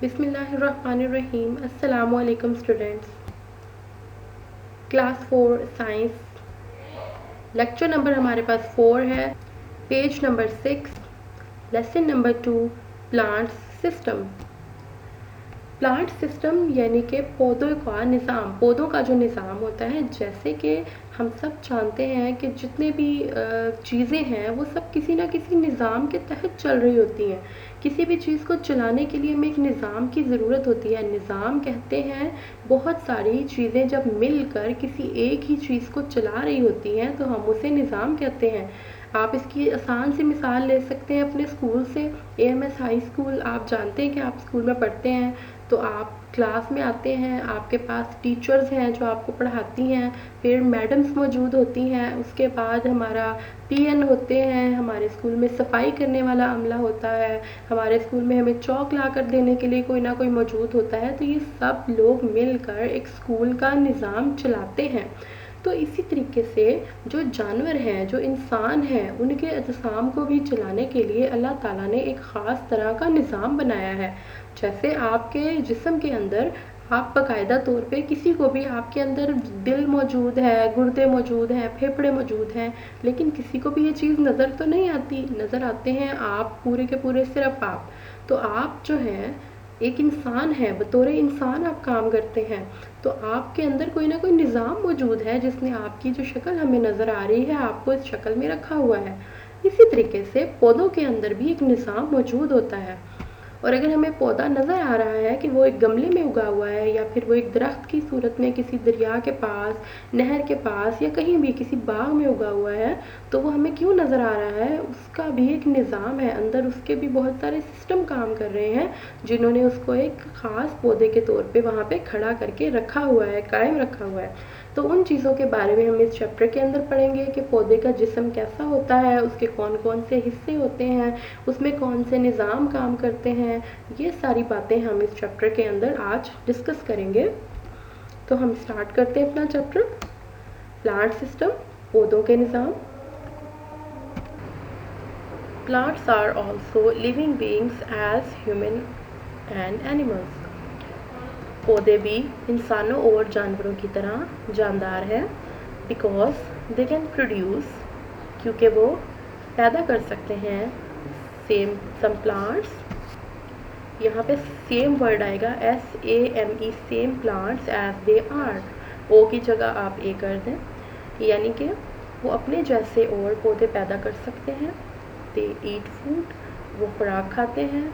बिस्मिल्लाहिर्रहमानिर्रहीम। अस्सलामुअलैकुम students. Class 4 science lecture number हमारे पास 4 है, page number 6, lesson number 2, plants system. Plant system यानी कि पौधों का निज़ाम, पौधों का जो निज़ाम होता है। जैसे कि हम सब जानते हैं कि जितने भी चीज़ें हैं वो सब किसी ना किसी निज़ाम के तहत चल रही होती हैं। किसी भी चीज़ को चलाने के लिए हमें एक निज़ाम की ज़रूरत होती है। निज़ाम कहते हैं बहुत सारी चीज़ें जब मिलकर किसी एक ही चीज़ को चला रही होती हैं तो हम उसे निज़ाम कहते हैं। आप इसकी आसान सी मिसाल ले सकते हैं अपने स्कूल से। एएमएस हाई स्कूल, आप जानते हैं कि आप स्कूल में पढ़ते हैं तो आप क्लास में आते हैं, आपके पास टीचर्स हैं जो आपको पढ़ाती हैं, फिर मैडम्स मौजूद होती हैं, उसके बाद हमारा पीएन होते हैं, हमारे स्कूल में सफाई करने वाला अमला होता है, हमारे स्कूल में हमें चौक ला कर देने के लिए कोई ना कोई मौजूद होता है। तो ये सब लोग मिलकर एक स्कूल का निज़ाम चलाते हैं। तो इसी तरीके से जो जानवर हैं, जो इंसान हैं, उनके अजसाम को भी चलाने के लिए अल्लाह ताला ने एक ख़ास तरह का निज़ाम बनाया है। जैसे आपके जिस्म के अंदर आप बाकायदा तौर पे किसी को भी, आपके अंदर दिल मौजूद है, गुर्दे मौजूद हैं, फेफड़े मौजूद हैं, लेकिन किसी को भी ये चीज़ नज़र तो नहीं आती। नज़र आते हैं आप पूरे के पूरे सिर्फ आप। तो आप जो हैं एक इंसान है, बतौर इंसान आप काम करते हैं, तो आपके अंदर कोई ना कोई निज़ाम मौजूद है जिसने आपकी जो शक्ल हमें नज़र आ रही है आपको इस शक्ल में रखा हुआ है। इसी तरीके से पौधों के अंदर भी एक निज़ाम मौजूद होता है। और अगर हमें पौधा नज़र आ रहा है कि वो एक गमले में उगा हुआ है या फिर वो एक दरख्त की सूरत में किसी दरिया के पास, नहर के पास या कहीं भी किसी बाग में उगा हुआ है, तो वो हमें क्यों नज़र आ रहा है? उसका भी एक निज़ाम है, अंदर उसके भी बहुत सारे सिस्टम काम कर रहे हैं जिन्होंने उसको एक ख़ास पौधे के तौर पे वहाँ पे खड़ा करके रखा हुआ है, कायम रखा हुआ है। तो उन चीज़ों के बारे में हम इस चैप्टर के अंदर पढ़ेंगे कि पौधे का जिस्म कैसा होता है, उसके कौन कौन से हिस्से होते हैं, उसमें कौन से निज़ाम काम करते हैं। ये सारी बातें हम इस चैप्टर के अंदर आज डिस्कस करेंगे। तो हम स्टार्ट करते हैं अपना चैप्टर, प्लांट सिस्टम, पौधों के निज़ाम। Plants are also living beings as human and animals. पौधे भी इंसानों और जानवरों की तरह जानदार हैं, बिकॉज दे कैन प्रोड्यूस, क्योंकि वो पैदा कर सकते हैं सम प्लांट्स। यहाँ पे सेम वर्ड आएगा, SAME, same plants as they are. O की जगह आप ए कर दें, यानी कि वो अपने जैसे और पौधे पैदा कर सकते हैं। दे ईट फूड, वो खुराक खाते हैं।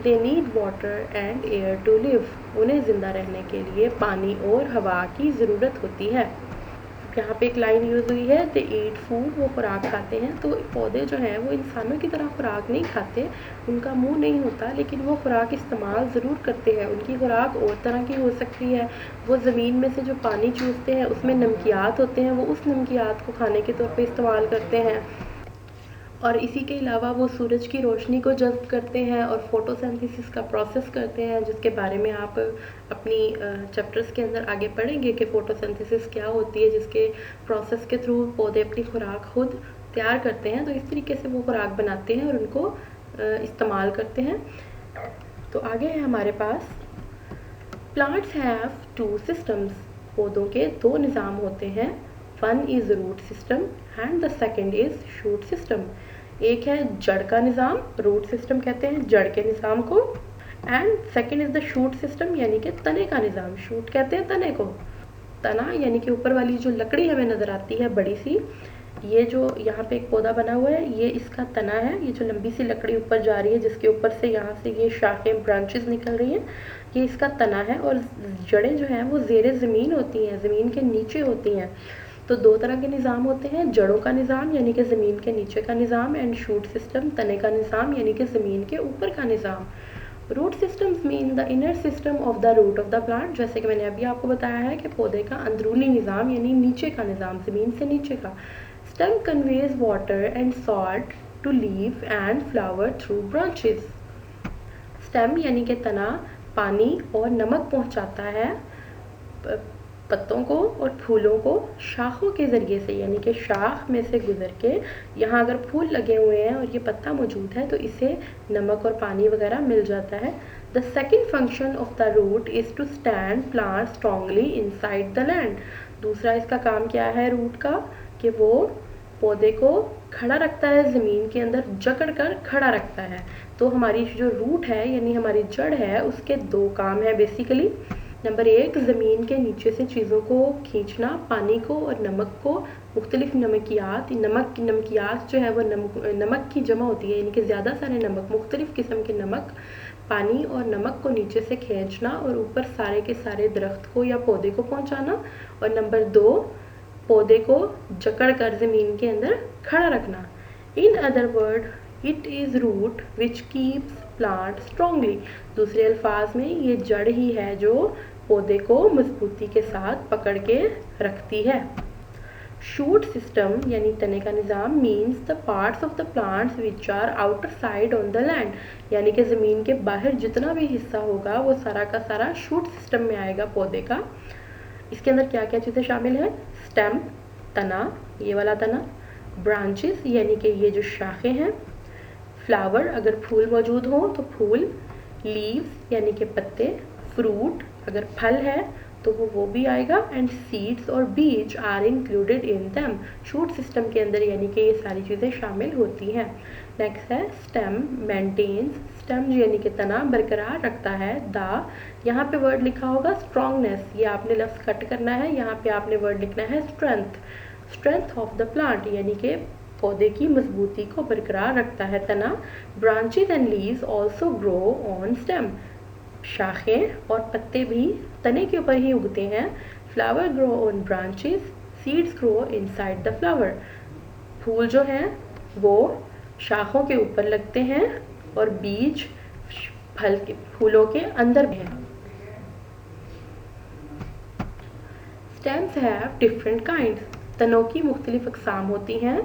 They need water and air to live, उन्हें ज़िंदा रहने के लिए पानी और हवा की ज़रूरत होती है। यहाँ पे एक लाइन यूज़ हुई है, दे ईट फूड, वो खुराक खाते हैं। तो पौधे जो हैं वो इंसानों की तरह खुराक नहीं खाते, उनका मुंह नहीं होता, लेकिन वो खुराक इस्तेमाल ज़रूर करते हैं। उनकी खुराक और तरह की हो सकती है। वो ज़मीन में से जो पानी चूसते हैं उसमें नमकियात होते हैं, वो उस नमकियात को खाने के तौर पे इस्तेमाल करते हैं। और इसी के अलावा वो सूरज की रोशनी को जज़्ब करते हैं और फोटोसिंथेसिस का प्रोसेस करते हैं, जिसके बारे में आप अपनी चैप्टर्स के अंदर आगे पढ़ेंगे कि फ़ोटोसिंथेसिस क्या होती है, जिसके प्रोसेस के थ्रू पौधे अपनी खुराक खुद तैयार करते हैं। तो इस तरीके से वो खुराक बनाते हैं और उनको इस्तेमाल करते हैं। तो आगे है हमारे पास, प्लांट्स हैव 2 सिस्टम्स, पौधों के 2 निज़ाम होते हैं। One is root system and the second is shoot system. एक है जड़ का निज़ाम, रूट सिस्टम कहते हैं जड़ के निज़ाम को, and second is the shoot system यानी कि तने का निज़ाम। शूट कहते हैं तने को। तना यानी कि ऊपर वाली जो लकड़ी हमें नज़र आती है बड़ी सी, ये जो यहाँ पे एक पौधा बना हुआ है, ये इसका तना है। ये जो लंबी सी लकड़ी ऊपर जा रही है, जिसके ऊपर से यहाँ से ये शाखें, ब्रांचेस निकल रही हैं, ये इसका तना है। और जड़ें जो हैं वो ज़ेरे ज़मीन होती हैं, ज़मीन के नीचे होती हैं। तो 2 तरह के निज़ाम होते हैं, जड़ों का निज़ाम यानी कि ज़मीन के नीचे का निज़ाम, एंड शूट सिस्टम, तने का निज़ाम यानी कि ज़मीन के ऊपर का निज़ाम। Root systems mean the inner system of the root of the plant. जैसे कि मैंने अभी आपको बताया है कि पौधे का अंदरूनी निज़ाम यानी नीचे का निज़ाम, ज़मीन से नीचे का। Stem conveys water and salt to leaf and flower through branches. Stem यानी कि तना पानी और नमक पहुंचाता है पत्तों को और फूलों को शाखों के ज़रिए से, यानी कि शाख में से गुजर के यहाँ अगर फूल लगे हुए हैं और ये पत्ता मौजूद है तो इसे नमक और पानी वगैरह मिल जाता है। The second function of the root is to stand plant strongly inside the land. दूसरा इसका काम क्या है रूट का, कि वो पौधे को खड़ा रखता है, ज़मीन के अंदर जकड़ कर खड़ा रखता है। तो हमारी जो रूट है यानी हमारी जड़ है उसके दो काम है बेसिकली। नंबर एक, ज़मीन के नीचे से चीज़ों को खींचना, पानी को और नमक को, मुख्तलिफ नमकियात जो है वो नमक की जमा होती है, यानी कि ज़्यादा सारे नमक, मुख्तलिफ किस्म के नमक, पानी और नमक को नीचे से खींचना और ऊपर सारे के सारे दरख्त को या पौधे को पहुंचाना। और नंबर दो, पौधे को जकड़ कर ज़मीन के अंदर खड़ा रखना। In other word it is root which keeps plant strongly. दूसरे अल्फाज में ये जड़ ही है जो पौधे को मजबूती के साथ पकड़ के रखती है। शूट सिस्टम यानी तने का निज़ाम means the parts of the plants which are outer side on the land, यानी कि ज़मीन के बाहर जितना भी हिस्सा होगा वो सारा का सारा शूट सिस्टम में आएगा पौधे का। इसके अंदर क्या क्या चीज़ें शामिल है, स्टेम तना, ये वाला तना, ब्रांचेस यानी कि ये जो शाखें हैं, फ्लावर अगर फूल मौजूद हो तो फूल, लीव्स यानी कि पत्ते, फ्रूट अगर फल है तो वो भी आएगा, एंड सीड्स और बीज are included in them. Shoot system के अंदर यानी कि ये सारी चीज़ें शामिल होती हैं। नेक्स्ट है स्टेम मेंटेन्स, स्टेम यानी कि तना बरकरार रखता है। द यहाँ पे वर्ड लिखा होगा स्ट्रॉन्गनेस, ये आपने लफ्ज़ कट करना है, यहाँ पे आपने वर्ड लिखना है strength, strength of the plant यानी कि पौधे की मजबूती को बरकरार रखता है तना। Branches and leaves also grow on stem, शाखें और पत्ते भी तने के ऊपर ही उगते हैं। Flower grow on branches, seeds grow inside the flower, फूल जो हैं वो शाखों के ऊपर लगते हैं और बीज फल के फूलों के अंदर भी हैं। स्टेम्स हैव डिफरेंट काइंड्स, तनों की मुख्तलिफ अक़साम होती हैं।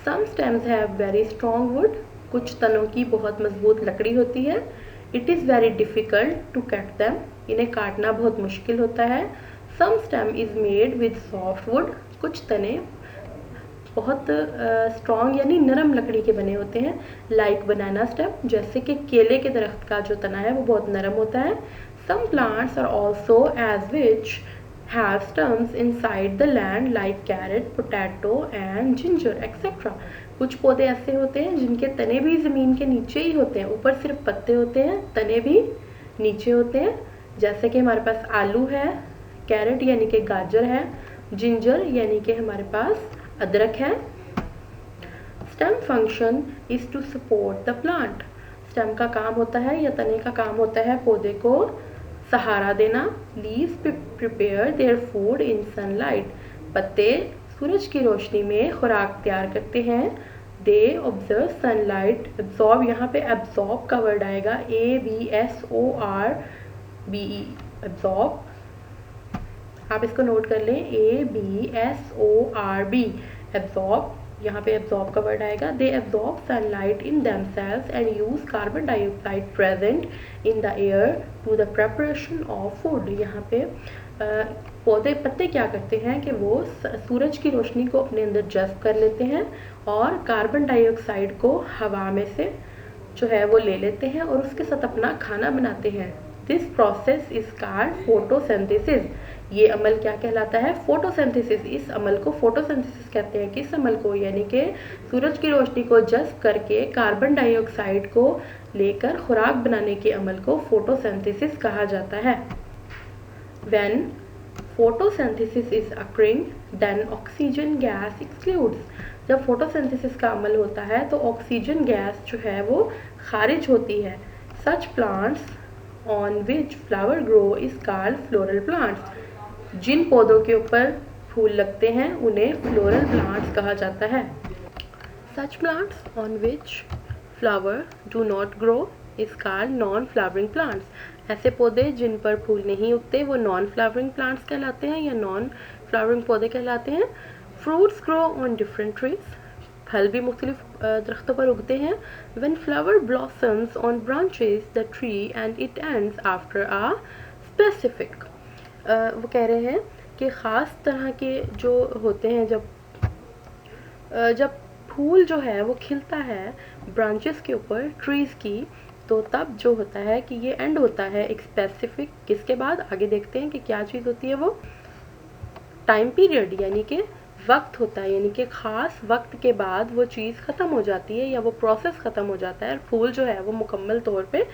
Some stems have very strong wood, कुछ तनों की बहुत मजबूत लकड़ी होती है। It is very difficult to cut them, इन्हें काटना बहुत मुश्किल होता है। Some stem is made with soft wood, कुछ तने बहुत स्ट्रॉन्ग यानी नरम लकड़ी के बने होते हैं। लाइक बनाना स्टेम, जैसे कि केले के दरख्त का जो तना है वो बहुत नरम होता है। Some plants are also as which have stems inside the land like carrot, potato and ginger etc. कुछ पौधे ऐसे होते हैं जिनके तने भी ज़मीन के नीचे ही होते हैं, ऊपर सिर्फ पत्ते होते हैं, तने भी नीचे होते हैं। जैसे कि हमारे पास आलू है, कैरेट यानी कि गाजर है, जिंजर यानी कि हमारे पास अदरक है। Stem function is to support the plant, stem का काम होता है या तने का काम होता है पौधे को सहारा देना। Leaves prepare their food in sunlight, पत्ते सूरज की रोशनी में खुराक तैयार करते हैं। दे ऑब्जर्व सनलाइट, एब्जॉर्ब यहाँ पे एब्जॉर्ब का वर्ड आएगा, ABSORBE, एब्जॉर्ब, आप इसको नोट कर लें, ABSORB, एब्जॉर्ब, यहाँ पे एब्जॉर्ब का वर्ड आएगा। They absorb sunlight in themselves and use carbon dioxide present in the air to the preparation of food. यहाँ पे पौधे पत्ते क्या करते हैं कि वो सूरज की रोशनी को अपने अंदर जज़्ब कर लेते हैं और कार्बन डाइऑक्साइड को हवा में से जो है वो ले लेते हैं और उसके साथ अपना खाना बनाते हैं। This process is called photosynthesis, ये अमल क्या कहलाता है, फोटोसिंथेसिस। इस अमल को फोटोसिंथेसिस कहते हैं। किस अमल को, यानी कि सूरज की रोशनी को जज़्ब करके कार्बन डाइऑक्साइड को लेकर खुराक बनाने के अमल को फोटोसिंथेसिस कहा जाता है। When photosynthesis is occurring, then oxygen gas excludes, जब फोटोसिंथेसिस का अमल होता है तो ऑक्सीजन गैस जो है वो खारिज होती है। Such plants on which flower grow is called floral plants, जिन पौधों के ऊपर फूल लगते हैं उन्हें फ्लोरल प्लांट्स कहा जाता है। Such plants on which flower do not grow is called non-flowering plants, ऐसे पौधे जिन पर फूल नहीं उगते वो नॉन फ्लावरिंग प्लांट्स कहलाते हैं या नॉन फ्लावरिंग पौधे कहलाते हैं। Fruits grow on different trees, फल भी मुख्तलिफ दरख्तों पर उगते हैं। When flower blossoms on branches the tree and it ends after a specific, वो कह रहे हैं कि ख़ास तरह के जो होते हैं जब फूल जो है वो खिलता है ब्रांचेस के ऊपर ट्रीज़ की, तो तब जो होता है कि ये एंड होता है एक स्पेसिफिक किसके बाद, आगे देखते हैं कि क्या चीज़ होती है वो, टाइम पीरियड, यानी कि वक्त होता है, यानी कि ख़ास वक्त के बाद वो चीज़ ख़त्म हो जाती है या वो प्रोसेस ख़त्म हो जाता है, फूल जो है वो मुकम्मल तौर पे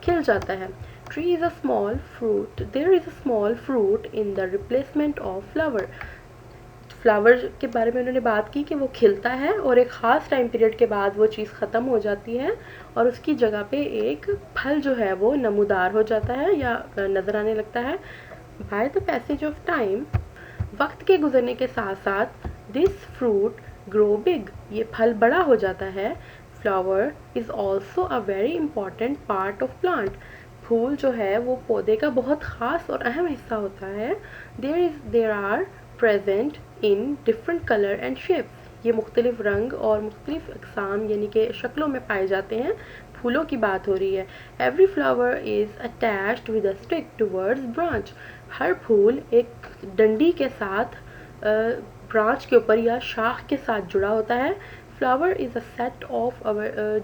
खिल जाता है। Tree is a small fruit, there is a small fruit in the replacement of flower. Flower के बारे में उन्होंने बात की कि वो खिलता है और एक ख़ास टाइम पीरियड के बाद वो चीज़ ख़त्म हो जाती है और उसकी जगह पे एक फल जो है वो नमूदार हो जाता है या नज़र आने लगता है। By the passage of time, वक्त के गुजरने के साथ साथ, दिस फ्रूट ग्रो बिग, ये फल बड़ा हो जाता है। Flower is also a very important part of plant, फूल जो है वो पौधे का बहुत ख़ास और अहम हिस्सा होता है। There are present in different colour and shapes, ये मुख्तलिफ रंग और मुख्तलिफ अक़साम यानी कि शक्लों में पाए जाते हैं। फूलों की बात हो रही है। Every flower is attached with a stick towards branch, हर फूल एक डंडी के साथ ब्रांच के ऊपर या शाख के साथ जुड़ा होता है। Flower is a set of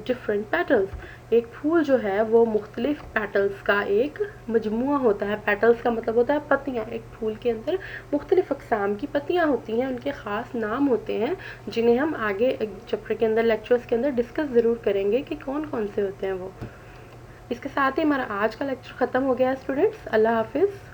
different petals, एक फूल जो है वो मुख्तलिफ पेटल्स का एक मजमुआ होता है। पेटल्स का मतलब होता है पत्तियाँ, एक फूल के अंदर मुख्तलिफ अक़साम की पत्तियाँ होती हैं, उनके ख़ास नाम होते हैं जिन्हें हम आगे चैप्टर के अंदर, लेक्चर्स के अंदर डिस्कस ज़रूर करेंगे कि कौन कौन से होते हैं वो। इसके साथ ही हमारा आज का लेक्चर ख़त्म हो गया है स्टूडेंट्स। अल्लाह हाफिज़।